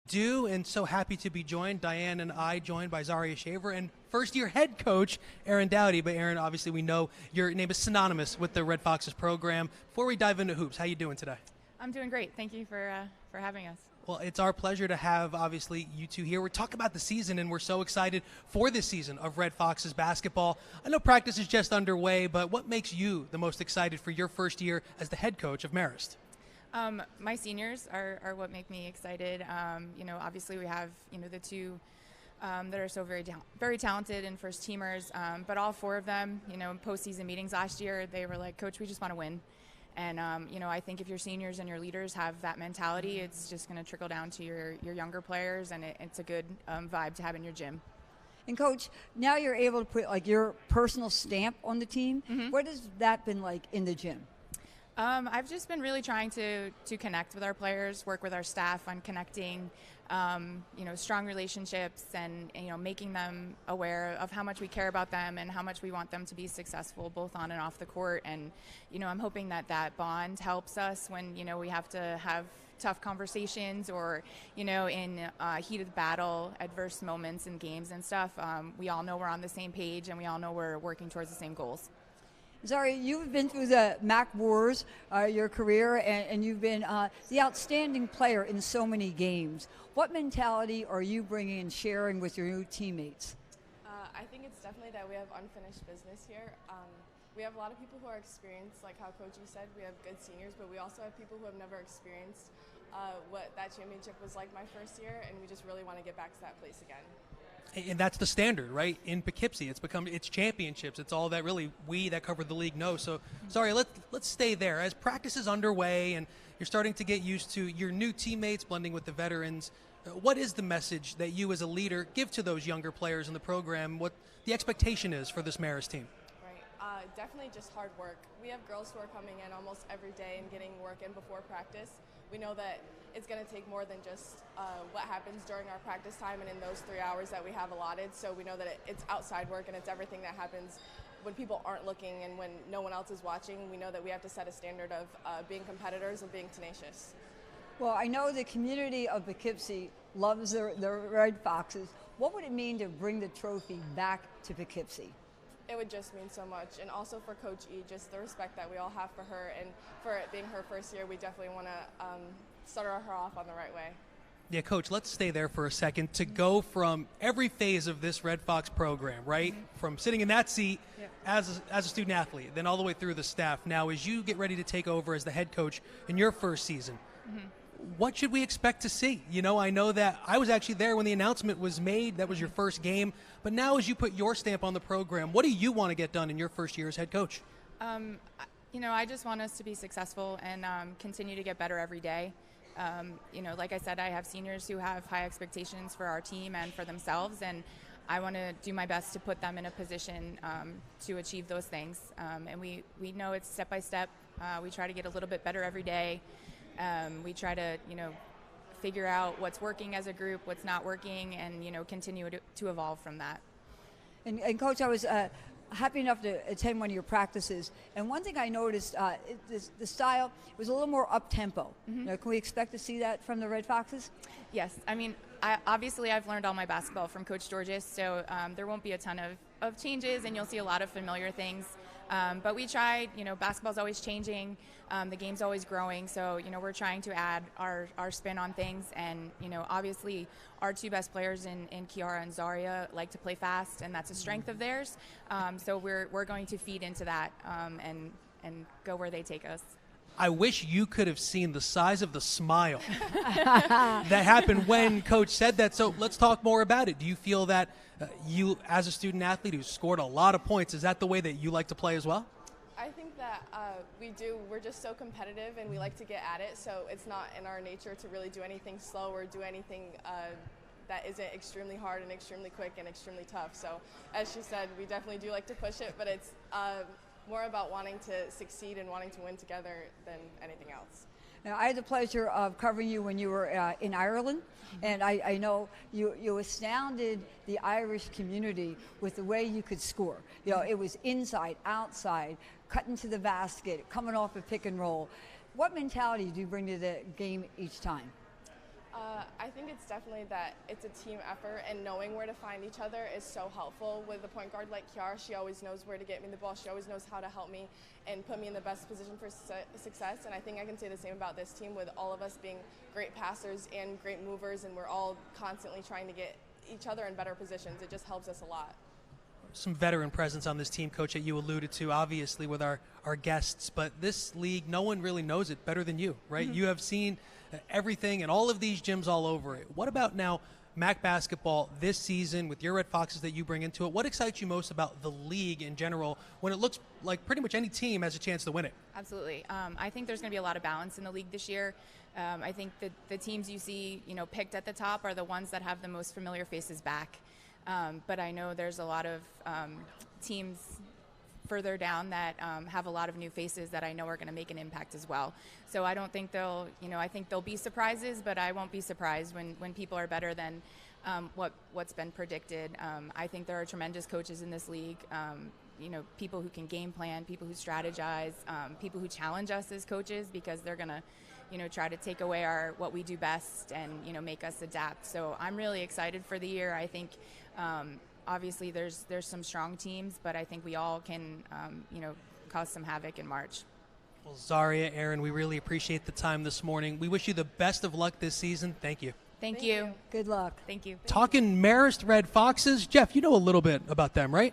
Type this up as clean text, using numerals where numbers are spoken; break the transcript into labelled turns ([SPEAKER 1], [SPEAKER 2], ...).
[SPEAKER 1] Do, and so happy to be joined, Diane and I, joined by Zaria Shaver and first-year head coach Aaron Dowdy. But Aaron, obviously we know your name is synonymous with the Red Foxes program. Before we dive into hoops, how you doing today?
[SPEAKER 2] I'm doing great. Thank you for having us.
[SPEAKER 1] Well, it's our pleasure to have, obviously, you two here. We're talking about the season, and we're so excited for this season of Red Foxes basketball. I know practice is just underway, but what makes you the most excited for your first year as the head coach of Marist?
[SPEAKER 2] My seniors are what make me excited. Obviously we have, the two that are so very talented and first teamers, but all four of them, in postseason meetings last year, they were like, Coach, we just want to win. And, I think if your seniors and your leaders have that mentality, it's just going to trickle down to your younger players, and it's a good vibe to have in your gym.
[SPEAKER 3] And Coach, now you're able to put like your personal stamp on the team.
[SPEAKER 2] Mm-hmm.
[SPEAKER 3] What has that been like in the gym?
[SPEAKER 2] I've just been really trying to connect with our players, work with our staff on connecting, strong relationships, and making them aware of how much we care about them and how much we want them to be successful both on and off the court. And I'm hoping that bond helps us when we have to have tough conversations or in heated battle, adverse moments in games and stuff. We all know we're on the same page and we all know we're working towards the same goals.
[SPEAKER 3] Zaria, you've been through the MAAC wars, your career, and you've been the outstanding player in so many games. What mentality are you bringing and sharing with your new teammates?
[SPEAKER 4] I think it's definitely that we have unfinished business here. We have a lot of people who are experienced, like how Coach said, we have good seniors, but we also have people who have never experienced what that championship was like my first year, and we just really want to get back to that place again.
[SPEAKER 1] And that's the standard, right? In Poughkeepsie, it's championships. It's all that really we that cover the league know. So, sorry, let's stay there. As practice is underway and you're starting to get used to your new teammates blending with the veterans, what is the message that you as a leader give to those younger players in the program? What the expectation is for this Marist team?
[SPEAKER 4] Right, definitely just hard work. We have girls who are coming in almost every day and getting work in before practice. We know that it's going to take more than just what happens during our practice time and in those 3 hours that we have allotted. So we know that it's outside work and it's everything that happens when people aren't looking and when no one else is watching. We know that we have to set a standard of being competitors and being tenacious.
[SPEAKER 3] Well, I know the community of Poughkeepsie loves the Red Foxes. What would it mean to bring the trophy back to Poughkeepsie?
[SPEAKER 4] It would just mean so much, and also for Coach E, just the respect that we all have for her, and for it being her first year, we definitely want to start her off on the right way.
[SPEAKER 1] Yeah, Coach, let's stay there for a second. To go from every phase of this Red Fox program, right, from sitting in that seat as a student athlete, then all the way through the staff. Now, as you get ready to take over as the head coach in your first season, what should we expect to see? I know that I was actually there when the announcement was made. That was your first game. But now as you put your stamp on the program, what do you want to get done in your first year as head coach?
[SPEAKER 2] I just want us to be successful and continue to get better every day. Like I said, I have seniors who have high expectations for our team and for themselves, and I want to do my best to put them in a position to achieve those things. And we know it's step by step. We try to get a little bit better every day. We try to, figure out what's working as a group, what's not working, and, continue to evolve from that.
[SPEAKER 3] And Coach, I was happy enough to attend one of your practices. And one thing I noticed, the style was a little more up-tempo. Can we expect to see that from the Red Foxes?
[SPEAKER 2] Yes. I mean, obviously I've learned all my basketball from Coach Georges, so there won't be a ton of changes, and you'll see a lot of familiar things. But we tried, basketball's always changing, the game's always growing, so, we're trying to add our spin on things, and, obviously our two best players in Kiara and Zaria like to play fast, and that's a strength of theirs, so we're going to feed into that and go where they take us.
[SPEAKER 1] I wish you could have seen the size of the smile that happened when Coach said that. So let's talk more about it. Do you feel that you, as a student athlete who scored a lot of points, is that the way that you like to play as well?
[SPEAKER 4] I think that we do. We're just so competitive and we like to get at it, so it's not in our nature to really do anything slow or do anything that isn't extremely hard and extremely quick and extremely tough. So as she said, we definitely do like to push it, but it's more about wanting to succeed and wanting to win together than anything else.
[SPEAKER 3] Now, I had the pleasure of covering you when you were in Ireland, and I know you astounded the Irish community with the way you could score. It was inside, outside, cutting to the basket, coming off a pick and roll. What mentality do you bring to the game each time?
[SPEAKER 4] I think it's definitely that it's a team effort, and knowing where to find each other is so helpful. With a point guard like Kiara, she always knows where to get me the ball. She always knows how to help me and put me in the best position for success. And I think I can say the same about this team, with all of us being great passers and great movers, and we're all constantly trying to get each other in better positions. It just helps us a lot.
[SPEAKER 1] Some veteran presence on this team, Coach, that you alluded to, obviously, with our guests. But this league, no one really knows it better than you, right? You have seen everything and all of these gyms all over it. What about now MAAC basketball this season with your Red Foxes that you bring into it? What excites you most about the league in general when it looks like pretty much any team has a chance to win it?
[SPEAKER 2] Absolutely. I think there's going to be a lot of balance in the league this year. I think that the teams you see, picked at the top are the ones that have the most familiar faces back. But I know there's a lot of teams further down that have a lot of new faces that I know are going to make an impact as well. So I don't think I think there'll be surprises, but I won't be surprised when people are better than what's been predicted. I think there are tremendous coaches in this league. People who can game plan, people who strategize, people who challenge us as coaches, because they're going to try to take away what we do best and make us adapt. So I'm really excited for the year. I think obviously there's some strong teams, but I think we all can cause some havoc in March.
[SPEAKER 1] Well, Zaria, Aaron, we really appreciate the time this morning. We wish you the best of luck this season. Thank you.
[SPEAKER 2] Thank you.
[SPEAKER 3] Good luck.
[SPEAKER 2] Thank you.
[SPEAKER 1] Talking Marist Red Foxes, Jeff, you know a little bit about them, right?